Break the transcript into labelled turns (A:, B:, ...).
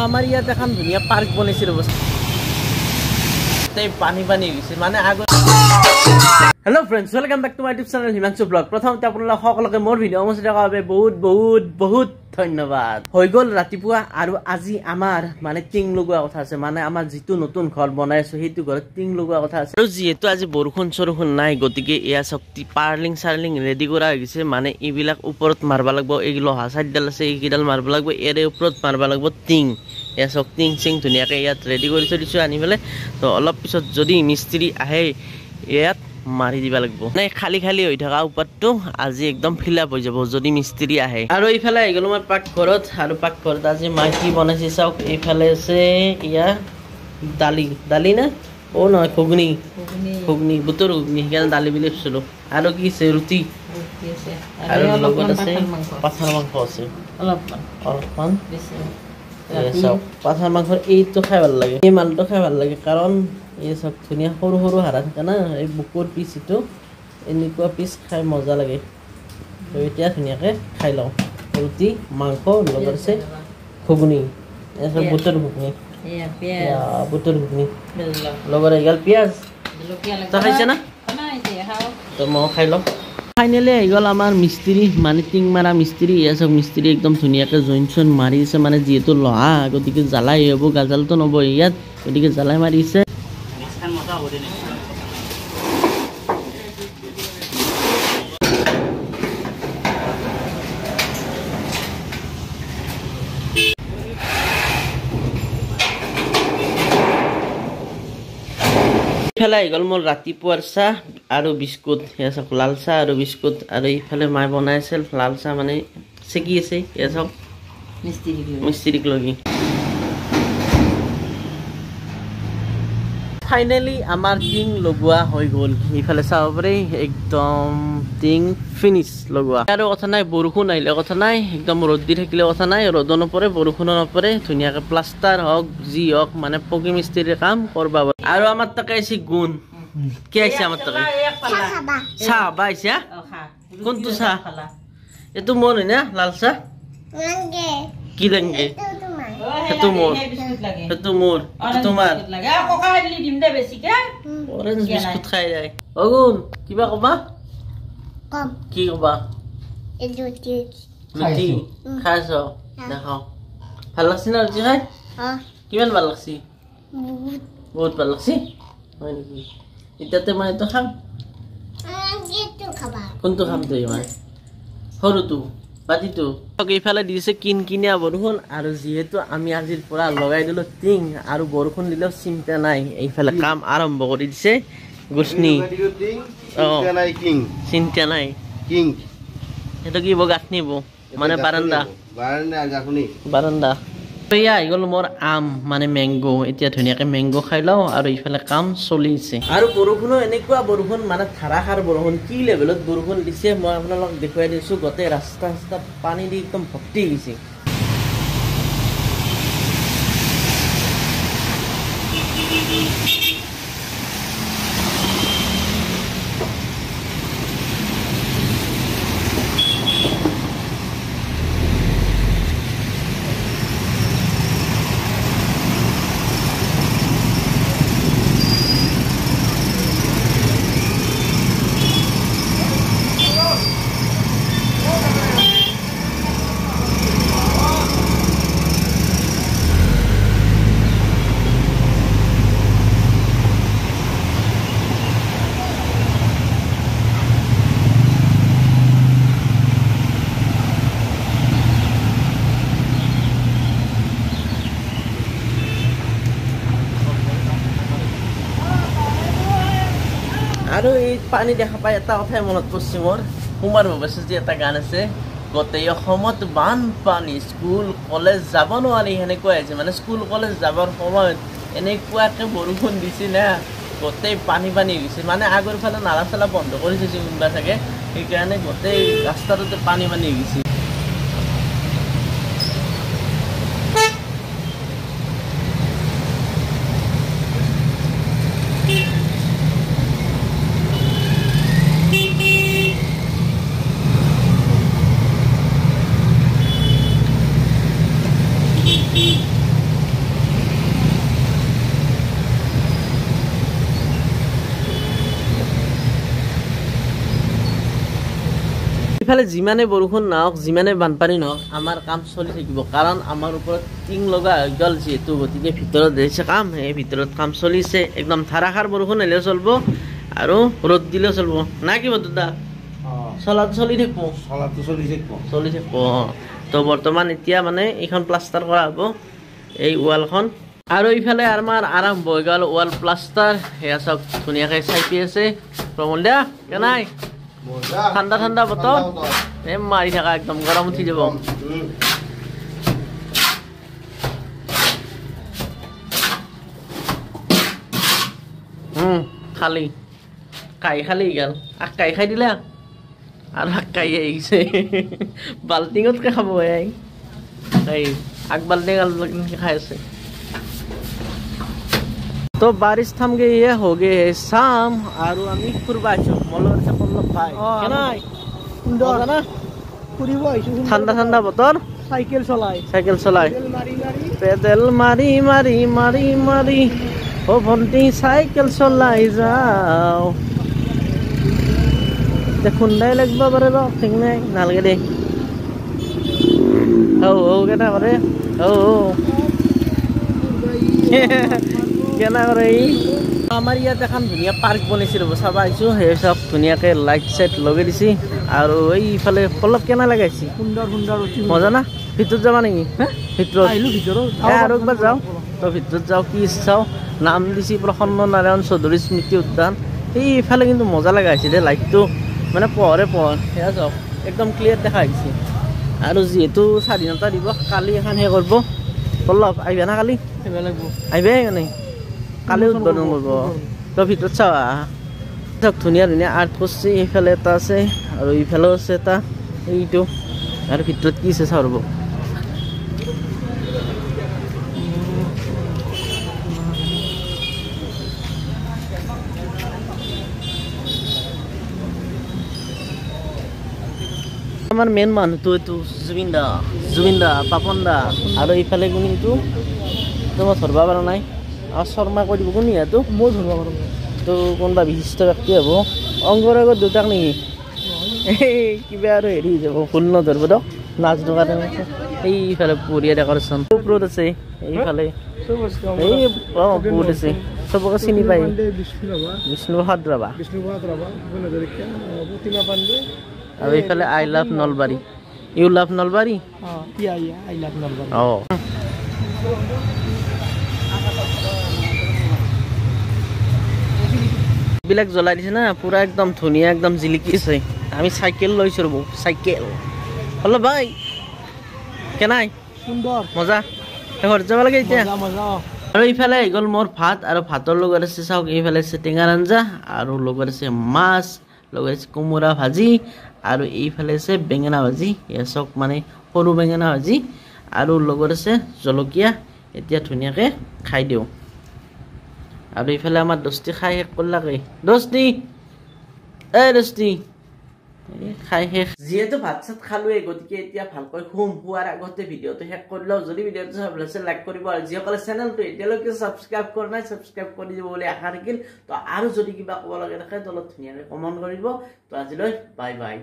A: আমাৰ ইয়াত এখন ধুনীয়া পাৰ্ক বনাইছিল পানী পানী গৈছে মানে আগত hello' friends welcome back to my YouTube channel Himanshu blog প্ৰথমতে আপোনালোক সকলোকে মোৰ ভিডিঅ' অনুসৰি থকাৰ বাবে বহুত বহুত বহুত ধন্যবাদ হৈ গ'ল ৰাতিপুৱা আৰু আজি আমাৰ মানে টিং লগোৱা কথা আছে মানে আমাৰ যিটো নতুন ঘৰ বনাই আছো সেইটো ঘৰত টিং লগোৱা কথা আছে আৰু যিহেতু আজি বৰষুণ চৰষুণ নাই গতিকে এয়া শক্তি পাৰ্লিং চাৰ্লিং ৰেডি কৰা হৈ গৈছে মানে এইবিলাক ওপৰত মাৰবা লাগিব এই লোহা চাইডডাল আছে এইকেইডাল মাৰবা লাগিব এৰে ওপৰত মাৰবা লাগিব টিং এয়া চব টিং চিং ধুনীয়াকে ইয়াত ৰেডি কৰি থৈ দিছো আনি পেলাই তো অলপ পিছত যদি মিস্ত্ৰী আহে ইয়াত মাৰি দিবা লাগিব নাই খালি খালি হৈ থকা ওপৰটো আজি একদম ফিল আপ হৈ যাব যদি মিস্ত্ৰী আহে আৰু এইফালে আহি গ'লো মই পাকঘৰত আৰু পাকঘৰত আজি মাই কি বনাইছে চাওক এইফালে আছে ইয়া দালি না অ নহয় ঘুগনি বুটৰ ঘুগনি সেইকাৰণে দালি বুলি ভাবিছিলোঁ আৰু কি আছে ৰুটি আৰু লগত আছে পাঠাৰ মাংস আছে অলপমান চাওক পাঠাৰ মাংসৰ এইটো খাই ভাল লাগে এই মালটো খাই ভাল লাগে কাৰণ এই চব ধুনীয়া সৰু সৰু হাৰা থাকে না এই বুকুৰ পিচ এইটো এনেকুৱা পিচ খাই মজা লাগে তো এতিয়া ধুনীয়াকৈ খাই লওঁ ৰুটি মাংস লগত আছে ঘুগনি এসব বুটৰ ঘুগনি বুটৰ ঘুগনি লগত এগাল পিঁয়াজ তই খাইছে না তো মই খাই লওঁ ফাইনেলি আহি গ'ল আমাৰ মিস্ত্ৰী মানে টিং মাৰা মিস্ত্ৰী এসব মিস্ত্ৰী একদম ধুনীয়াকৈ জইন চইন মাৰিছে মানে যিহেতু লোহা গতিকে জ্বালাই হ'ব গাজালটো নবই ইয়াত গতিকে জ্বালাই মাৰিছে ইফালে আহি গ'ল মোৰ ৰাতিপুৱাৰ চাহ আৰু বিস্কুট এয়া চাওক লাল চাহ আৰু বিস্কুট আৰু ইফালে মায়ে বনাই আছিল লাল চাহ মানে চেকি আছে এয়া চাওক মিস্ত্ৰীক লগি ফাইনেলি আমাৰ টিং লগোৱা হৈ গ'ল ইফালে চাব পাৰি একদম টিং ফিনিছ লগোৱা আৰু কথা নাই বৰষুণ আহিলে কথা নাই একদম ৰ'দ দি থাকিলে কথা নাই ৰ'দো নপৰে বৰষুণো নপৰে ধুনীয়াকৈ প্লাষ্টাৰ হওক যি হওক মানে পকী মিস্ত্ৰীৰ কাম কৰবা আৰু আমাৰ তাকে আছে গুণ কি আহিছে আমাৰ তাকে চাহ বা আহিছে কোনটো চাহ এইটো মোৰ হয় না লাল চাহ কি লাগে সেইটো মোৰ সেইটো মোৰ তোমাৰ অৰেঞ্জ বিস্কুট খাই যায় অগুণ কিবা কবা কি কবা ৰুটি খাইছ দেখাও ভাল লাগছি না ৰুটি খাই কিমান ভাল লাগছি বহুত ভাল লাগছি হয় নেকি এতিয়াতে মই এইটো খাম কোনটো খাম তই মই সৰুটো বাতিটো এইফালে দিছে কিনকিনীয়া বৰষুণ আৰু যিহেতু আমি আজিৰ পৰা লগাই দিলো টিং আৰু বৰষুণ দিলেও চিন্তা নাই এইফালে কাম আৰম্ভ কৰি দিছে গুছনি চিন্তা নাই সেইটো কি গাঁথনি মানে বাৰান্দা এয়া আহি গ'ল মোৰ আম মানে মেংগো এতিয়া ধুনীয়াকৈ মেংগো খাই লওঁ আৰু ইফালে কাম চলিছে আৰু বৰষুণো এনেকুৱা বৰষুণ মানে ধাৰাসাৰ বৰষুণ কি লেভেলত বৰষুণ দিছে মই আপোনালোকক দেখুৱাই দিছোঁ গোটেই ৰাস্তা পানী দি একদম ভৰ্তি গৈছে আৰু এই পানী দেখা পাই এটা কথাই মনত পৰিছে মোৰ কুমাৰ ভৱেশৰ এটা গান আছে গোটেই অসমত বানপানী স্কুল কলেজ যাব নোৱাৰি সেনেকুৱা হৈছে মানে স্কুল কলেজ যাবৰ সময়ত এনেকুৱাকৈ বৰষুণ দিছে না গোটেই পানী গৈছে মানে আগৰ ফালে নালা চালা বন্ধ কৰি থৈছে কোনোবা চাগে সেইকাৰণে গোটেই ৰাস্তাটোতে পানী গৈছে ইফালে যিমানে বৰষুণ নহওক যিমানে বানপানী নহওক আমাৰ কাম চলি থাকিব কাৰণ আমাৰ ওপৰত টিং লগা হৈ গ'ল যিহেতু গতিকে ভিতৰত দিছে কাম এই ভিতৰত কাম চলিছে একদম ধাৰাসাৰ বৰষুণ হ'লেও চলিব আৰু ৰ'দ দিলেও চলিব না কি বন্ধুদা চলি থাকিব চলি থাকিব তো বৰ্তমান এতিয়া মানে এইখন প্লাষ্টাৰ কৰা হ'ব এই ৱালখন আৰু ইফালে আমাৰ আৰম্ভ হৈ গ'ল ৱাল প্লাষ্টাৰ সেয়া চব ধুনীয়াকৈ চাইপি আছে প্ৰমল দা কেনাই ঠাণ্ডা ঠাণ্ডা বতৰ এই মাৰি থাকা একদম গৰম উঠি যাব খালি কাই খালি গেল কাই খাই দিলা আৰু কাই আহিছে বাল্টিঙতকে খাব এই আগ বাল্টিং খাই আছে तो बारिश थम गई है हो गए है शाम और आमी फुरबा आइছো মলৰ से পল্লব ভাই কেনাই সুন্দৰ না ফুৰিব আইছো ঠাণ্ডা ঠাণ্ডা বতৰ সাইকেল চলাই পেডেল মাৰি মাৰি মাৰি মাৰি ও ভন্টি সাইকেল চলাই যাও তে খুন্দাই লাগব bare ro ঠিক নাই নালগে দে ও কেনা কৰে ও কেনা কৰে আমাৰ ইয়াত এখন ধুনীয়া পাৰ্ক বনাইছে ৰ'ব চাবা আহিছোঁ সেই চব ধুনীয়াকৈ লাইট চাইট লগাই দিছে আৰু এইফালে অলপ কেনা লগাইছে সুন্দৰ মজা না ভিতৰত যাবা নেকি ভিতৰত আৰু একবাৰ যাওঁ তো ভিতৰত যাওঁ কি চাওঁ নাম দিছে প্ৰসন্ন নাৰায়ণ চৌধুৰী স্মৃতি উদ্যান এইফালে কিন্তু মজা লগাইছে দেই লাইটটো মানে পোহৰে পোহৰ সেয়া চাওক একদম ক্লিয়াৰ দেখা আহিছে আৰু যিহেতু স্বাধীনতা দিৱস কালি এখন সেই কৰিব পল্লৱ আহিবা না কালি আহিবা মানে কালি উদ্বোধন কৰিব তো ভিতৰত চাবা ধৰক ধুনীয়া ধুনীয়া আৰ্ট কৰিছে এইফালে এটা আছে আৰু এইফালেও আছে এটা এইটো আৰু ভিতৰত কি আছে চাব ৰ'ব আমাৰ মেইন মানুহটো এইটো জুবিন দা পাপন দা আৰু এইফালে কোনটো মই ধৰিব পৰা নাই শৰ্মা কৈ দিব কোন ইয়াতো মই ধৰিব পাৰোঁ তো কোনোবা বিশিষ্ট ব্যক্তি হ'ব অংগৰ আগত দেউতাক নেকি এই কিবা আৰু হেৰি হৈ যাব ভুল নধৰিব দিয়ক নাচ দোকান এইফালে বঢ়িয়া ডেকৰেশ্যন ওপৰত আছে এইফালে এই বহুত আছে চবকে চিনি পায় বিষ্ণুপ্ৰসাদ ৰাভা আৰু এইফালে I love Nalbari you love Nalbari অঁ বিলাক জ্বলাই দিছে না পুৰা একদম ধুনীয়া একদম জিলিকি আছে আমি চাইকেল লৈছোঁ ৰ'ব চাইকেল হলো ভাই কেনাই সুন্দৰ মজা ঘৰত যাব লাগে এতিয়া আৰু এইফালে আহি গ'ল মোৰ ভাত আৰু ভাতৰ লগত আছে চাওক এইফালে আছে টেঙাৰ আঞ্জা আৰু লগত আছে মাছ লগত আছে কোমোৰা ভাজি আৰু এইফালে আছে বেঙেনা ভাজি এয়া চাওক মানে সৰু বেঙেনা ভাজি আৰু লগত আছে জলকীয়া এতিয়া ধুনীয়াকৈ খাই দিওঁ আৰু এইফালে আমাৰ দস্তি খাই শেষ কৰিলাকে দস্তি খাই শেষ যিহেতু ভাত চাত খালোৱে গতিকে এতিয়া ভালকৈ শোৱাৰ আগতে ভিডিঅ'টো শেষ কৰি লওঁ যদি ভিডিঅ'টো চাই ভাল লাগিছে লাইক কৰিব আৰু যিসকলে চেনেলটো এতিয়ালৈকে ছাবস্ক্ৰাইব কৰা নাই ছাবস্ক্ৰাইব কৰি দিব বুলি আশা ৰাখিল তো আৰু যদি কিবা ক'ব লাগে থাকে তলত ধুনীয়াকৈ কমেণ্ট কৰিব তো আজিলৈ বাই বাই